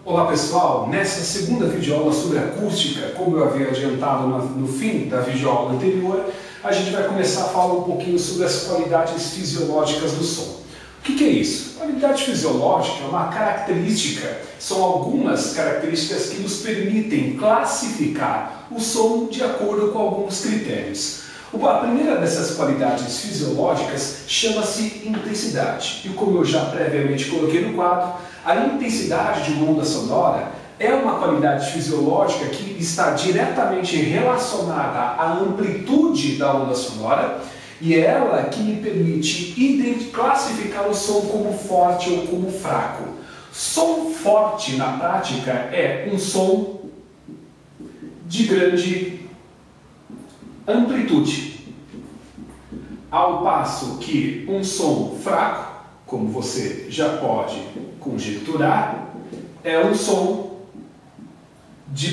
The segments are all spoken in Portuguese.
Olá pessoal, nessa segunda videoaula sobre acústica, como eu havia adiantado no fim da videoaula anterior, a gente vai começar a falar um pouquinho sobre as qualidades fisiológicas do som. O que é isso? Qualidade fisiológica é uma característica, são algumas características que nos permitem classificar o som de acordo com alguns critérios. A primeira dessas qualidades fisiológicas chama-se intensidade. E como eu já previamente coloquei no quadro, a intensidade de uma onda sonora é uma qualidade fisiológica que está diretamente relacionada à amplitude da onda sonora e é ela que me permite classificar o som como forte ou como fraco. Som forte, na prática, é um som de grande amplitude, ao passo que um som fraco, como você já pode conjecturar, é um som de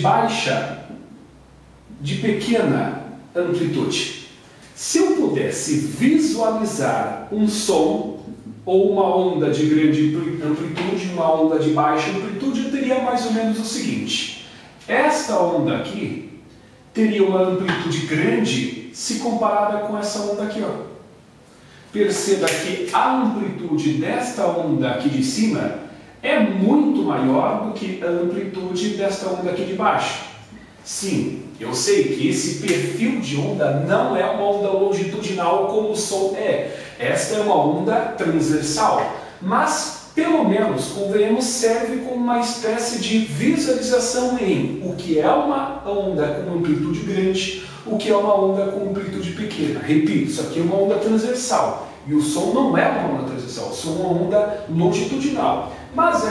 pequena amplitude. Se eu pudesse visualizar um som ou uma onda de grande amplitude, uma onda de baixa amplitude, eu teria mais ou menos o seguinte: esta onda aqui teria uma amplitude grande se comparada com essa onda aqui, ó. Perceba que a amplitude desta onda aqui de cima é muito maior do que a amplitude desta onda aqui de baixo. Sim, eu sei que esse perfil de onda não é uma onda longitudinal como o som é. Esta é uma onda transversal, mas pelo menos, convenhamos, serve como uma espécie de visualização em o que é uma onda com amplitude grande, o que é uma onda com amplitude pequena. Repito, isso aqui é uma onda transversal e o som não é uma onda transversal, o som é uma onda longitudinal. Mas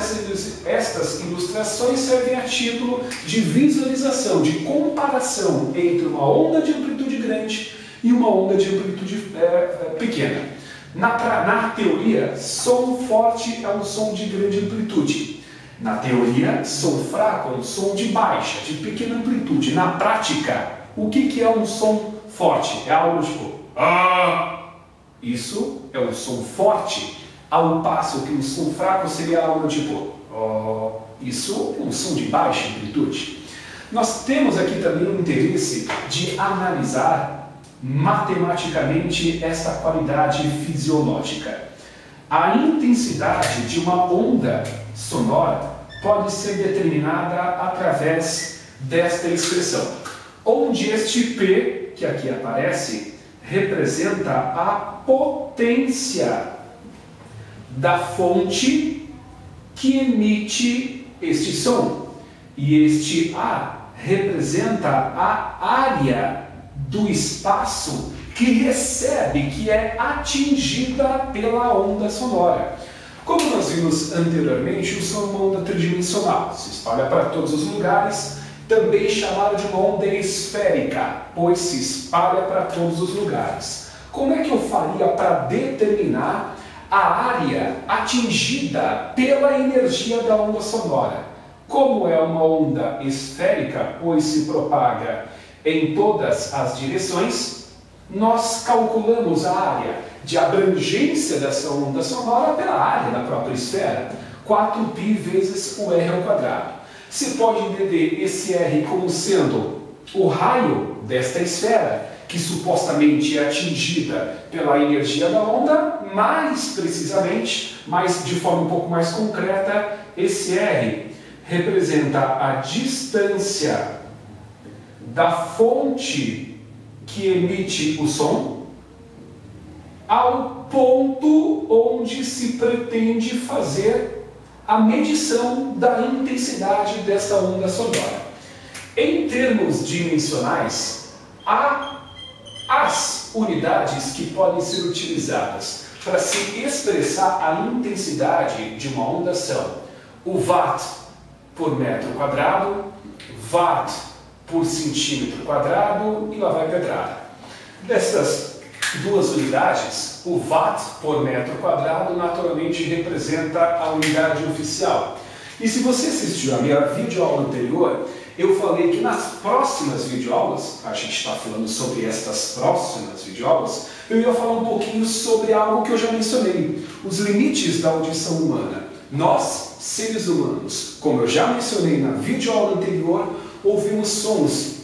estas ilustrações servem a título de visualização, de comparação entre uma onda de amplitude grande e uma onda de amplitude pequena. Na teoria, som forte é um som de grande amplitude. Na teoria, som fraco é um som de baixa, de pequena amplitude. Na prática, o que é um som forte? É algo tipo ah! Isso é um som forte, ao passo que um som fraco seria algo tipo oh! Isso é um som de baixa amplitude. Nós temos aqui também o interesse de analisar matematicamente esta qualidade fisiológica. A intensidade de uma onda sonora pode ser determinada através desta expressão, onde este P, que aqui aparece, representa a potência da fonte que emite este som, e este A representa a área do espaço que recebe, que é atingida pela onda sonora. Como nós vimos anteriormente, o som é uma onda tridimensional, se espalha para todos os lugares, também chamada de uma onda esférica, pois se espalha para todos os lugares. Como é que eu faria para determinar a área atingida pela energia da onda sonora? Como é uma onda esférica, pois se propaga em todas as direções, nós calculamos a área de abrangência dessa onda sonora pela área da própria esfera, 4π vezes o r ao quadrado. Se pode entender esse r como sendo o raio desta esfera, que supostamente é atingida pela energia da onda, mais precisamente, mas de forma um pouco mais concreta, esse r representa a distância da fonte que emite o som ao ponto onde se pretende fazer a medição da intensidade desta onda sonora. Em termos dimensionais, há as unidades que podem ser utilizadas para se expressar a intensidade de uma onda são o watt por metro quadrado, watt por centímetro quadrado e lá vai pedrada. Dessas duas unidades, o watt por metro quadrado naturalmente representa a unidade oficial. E se você assistiu a minha videoaula anterior, eu falei que nas próximas videoaulas, a gente está falando sobre estas próximas videoaulas, eu ia falar um pouquinho sobre algo que eu já mencionei, os limites da audição humana. Nós, seres humanos, como eu já mencionei na videoaula anterior, ouvimos sons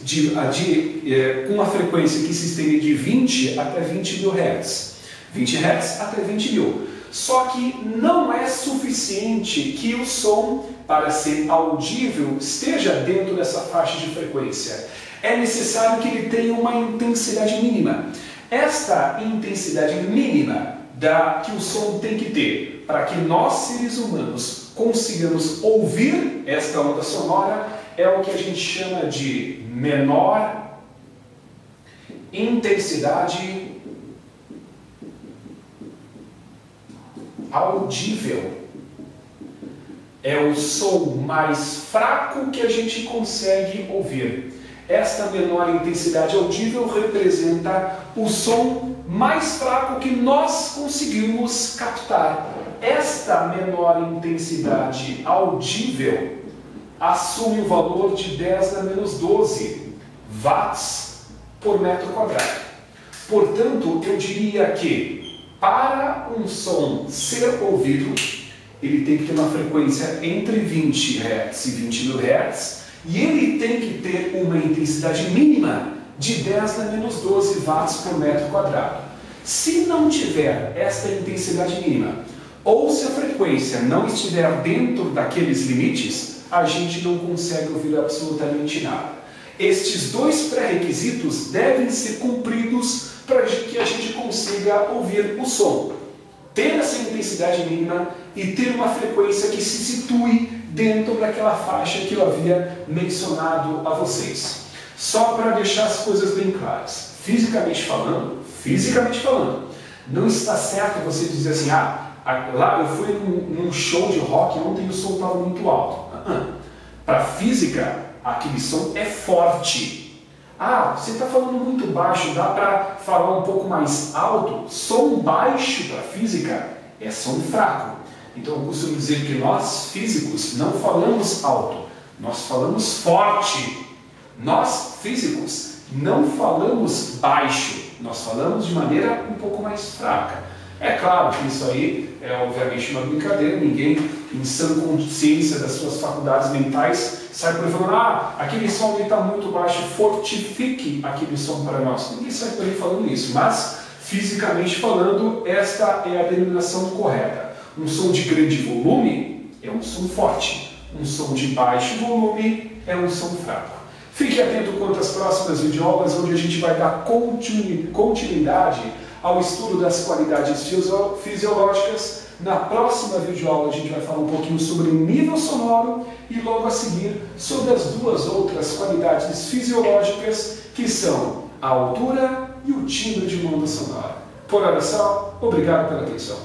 com uma frequência que se estende de 20 até 20 mil Hz. 20 Hz até 20 mil. Só que não é suficiente que o som, para ser audível, esteja dentro dessa faixa de frequência. É necessário que ele tenha uma intensidade mínima. Esta intensidade mínima que o som tem que ter para que nós, seres humanos, consigamos ouvir esta onda sonora é o que a gente chama de menor intensidade audível. É o som mais fraco que a gente consegue ouvir. Esta menor intensidade audível representa o som mais fraco que nós conseguimos captar. Esta menor intensidade audível assume o valor de 10 a menos 12 watts por metro quadrado. Portanto, eu diria que para um som ser ouvido, ele tem que ter uma frequência entre 20 Hz e 20 mil Hz, e ele tem que ter uma intensidade mínima de 10 a menos 12 watts por metro quadrado. Se não tiver esta intensidade mínima, ou se a frequência não estiver dentro daqueles limites, a gente não consegue ouvir absolutamente nada. Estes dois pré-requisitos devem ser cumpridos para que a gente consiga ouvir o som. Ter essa intensidade mínima e ter uma frequência que se situe dentro daquela faixa que eu havia mencionado a vocês. Só para deixar as coisas bem claras. Fisicamente falando, não está certo você dizer assim, lá eu fui num show de rock ontem e o som estava muito alto. Para física, aquele som é forte. Você está falando muito baixo, dá para falar um pouco mais alto? Som baixo para física é som fraco. Então eu costumo dizer que nós, físicos, não falamos alto, nós falamos forte. Nós, físicos, não falamos baixo, nós falamos de maneira um pouco mais fraca. É claro que isso aí é obviamente uma brincadeira, ninguém em sã consciência das suas faculdades mentais sai por aí falando, aquele som ali está muito baixo, fortifique aquele som para nós. Ninguém sai por aí falando isso, mas fisicamente falando, esta é a denominação correta. Um som de grande volume é um som forte, um som de baixo volume é um som fraco. Fique atento quanto às próximas videoaulas, onde a gente vai dar continuidade ao estudo das qualidades fisiológicas. Na próxima videoaula a gente vai falar um pouquinho sobre nível sonoro e logo a seguir sobre as duas outras qualidades fisiológicas, que são a altura e o timbre de uma onda sonora. Por hora só, obrigado pela atenção.